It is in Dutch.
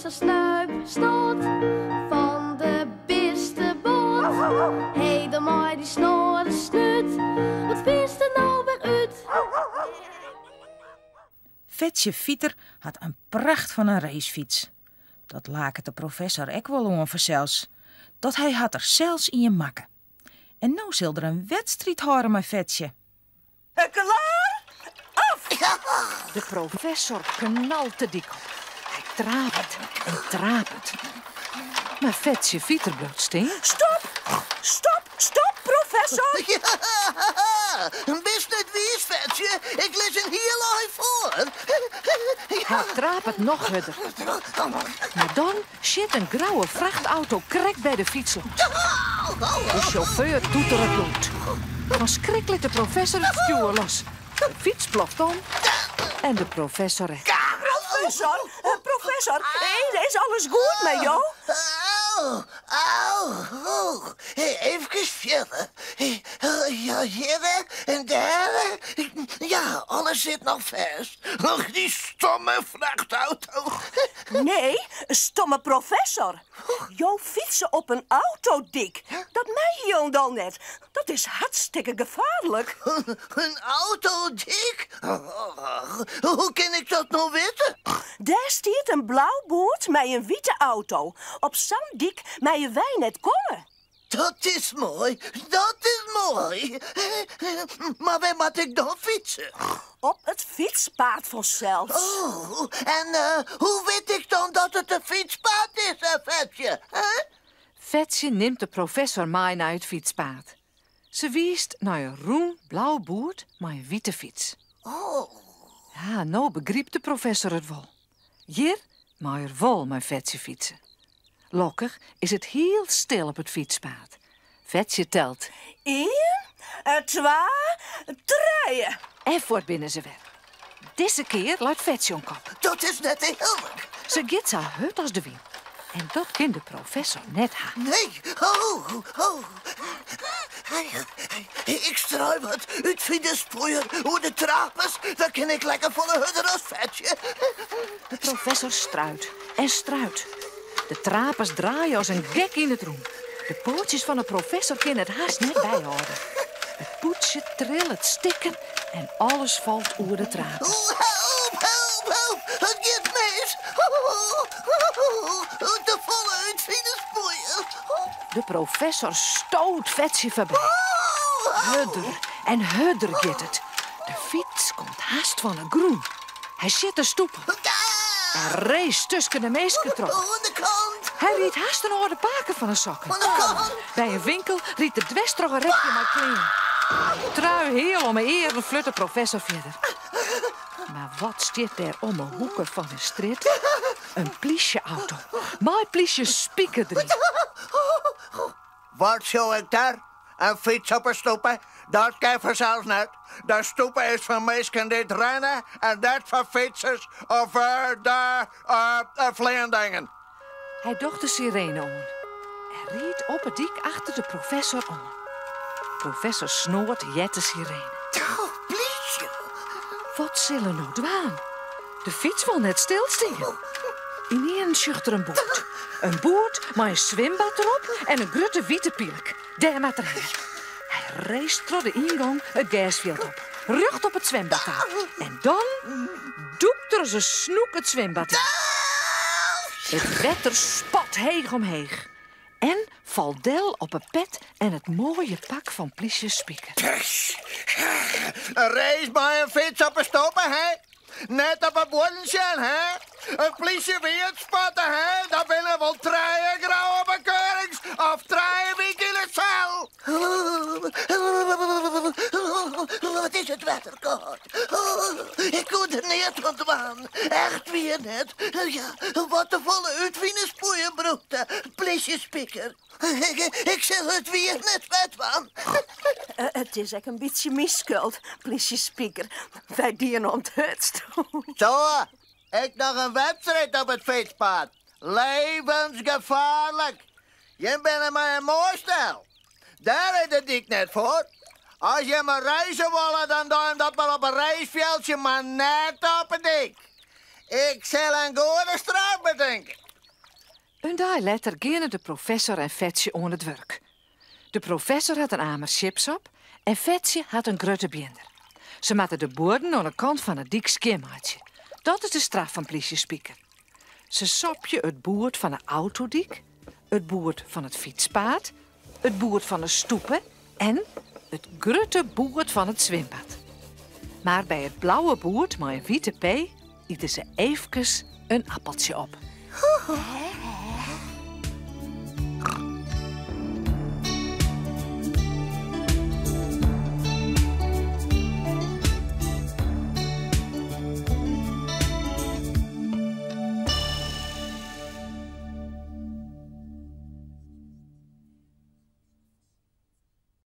professor Snuip stoot van de beste boot. Hey, de maai die snor snut, wat vindt er nou weer uit? Fetsje Fieter had een pracht van een racefiets. Dat laken de professor ook wel onver zelfs. Dat hij had er zelfs in je makken. En nou zal er een wedstrijd horen met Fetsje. Klaar? Af! De professor knalt de dik op. Hij trapert en trapert. Maar Fetsje Fieter blijft steen. Stop! Stop! Stop, professor! Ja, best niet wie is, Fetsje. Ik lees een heel lang voor. Hij trapert nog harder. Maar dan zit een grauwe vrachtauto krek bij de fiets langs. De chauffeur doet er het bloed. Dan schrikkelijk de professor het stuur los. De fiets ploft om en de professor recht. Professor, professor, is alles goed met jou? Auw. Even verder. Ja, hier en daar. Ja, alles zit nog vast. Och, die stomme vrachtauto. Nee, stomme professor. Jou fietsen op een auto, Dick. Dat mij hier dan net. Dat is hartstikke gevaarlijk. Een auto, Dick? Hoe kan ik dat nou weten? Daar staat een blauw boord met een witte auto. Op zo'n dik met je wij net komen. Dat is mooi. Dat is mooi. Maar waar moet ik dan fietsen? Op het fietspaad vanzelf. Oh, en hoe weet ik dan dat het een fietspaad is, Fetsje? Fetsje neemt de professor mee naar het fietspaad. Ze wiest naar een roen-blauw boord met een witte fiets. Oh. Ja, nou begreep de professor het wel. Hier mag er wel met Fetsje fietsen. Lokkig is het heel stil op het fietspaad. Fetsje telt. 1, 2, 3. En voort binnen ze weg. Deze keer luidt Fetsje om kop. Dat is net heerlijk. Ze giet zo hard als de wind. En dat kan de professor net haar. Nee. Oh. Ik struik wat uit via de spoor hoe de trapers. Dan kan ik lekker volle hudder als Fetsje. De professor struit en struit. De trapers draaien als een gek in het roem. De pootjes van de professor kunnen het haast net bijhouden. Het poetsje trillen, stikken en alles valt over de trapers. Help. Het gaat mis. De volle uit via de spoor. De professor stoot Fetsje voorbij. Hudder en hudder gaat het. De fiets komt haast van een groen. Hij zit te stoepen. En race tussen de meesten trok. Aan de kant. Hij riet haast een orde paken van een sokken. Aan de kant. Bij een winkel riet de dwestroch een rekje met kleren. Trui heel om een ere flutte professor verder. Maar wat stiert er om een hoeken van een straat? Een politieauto. Mijn politie spieken erin. Wat zou ik daar? Een fiets op een stoepen? Dat kan vanzelfs niet. De stoepen is van mensen die rennen en dat van fietsers of de vleendingen. Hij docht de sirene om. En riet op het dik achter de professor om. Professor snoort jet de sirene. Oh, please. Wat zullen nou dwaan? De fiets wil net stilstaan. Ineens schucht er een boot. Een boot met een zwembad erop en een grote witte pielk. Daar met er heen. Hij race door de ingang het gasveld op. Rucht op het zwembad aan. En dan doekt er zijn snoek het zwembad in. Het wetter spat heeg omheeg. En valt Del op een pet en het mooie pak van Pliesje Spikker. Een race bij een fiets op een stoppen, hè? Net op een bordje, hè? Een politie weer spotten, hè? Dat willen wel 3 grauwe bekeurings of 3 weken in de cel. Wat is het wetter koud? Ik kon er niet ontwaan. Echt weer net. Ja, wat de volle uitwinnen spoeien broekte. Politie Spikker. Ik zeg het weer net vet van. Het is echt een beetje miskuld, politie Spikker. Wij dienen onthutst. Zo, ik nog een wedstrijd op het fietspad. Levensgevaarlijk. Je bent maar een mooistel. Daar is het dik net voor. Als je maar reizen willen, dan doe je dat maar op een reisveldje, maar net op het dik. Ik zal een goede straf bedenken. Een dag later gingen de professor en Fetsje aan het werk. De professor had een amer chips op en Fetsje had een grote binder. Ze maakten de boorden aan de kant van het dik skimmaatje. Dat is de straf van Plysjespieker. Ze sopje het boord van de autodiek, het boord van het fietspaad, het boord van de stoepen en het grote boord van het zwembad. Maar bij het blauwe boord met een witte P eten ze even een appeltje op.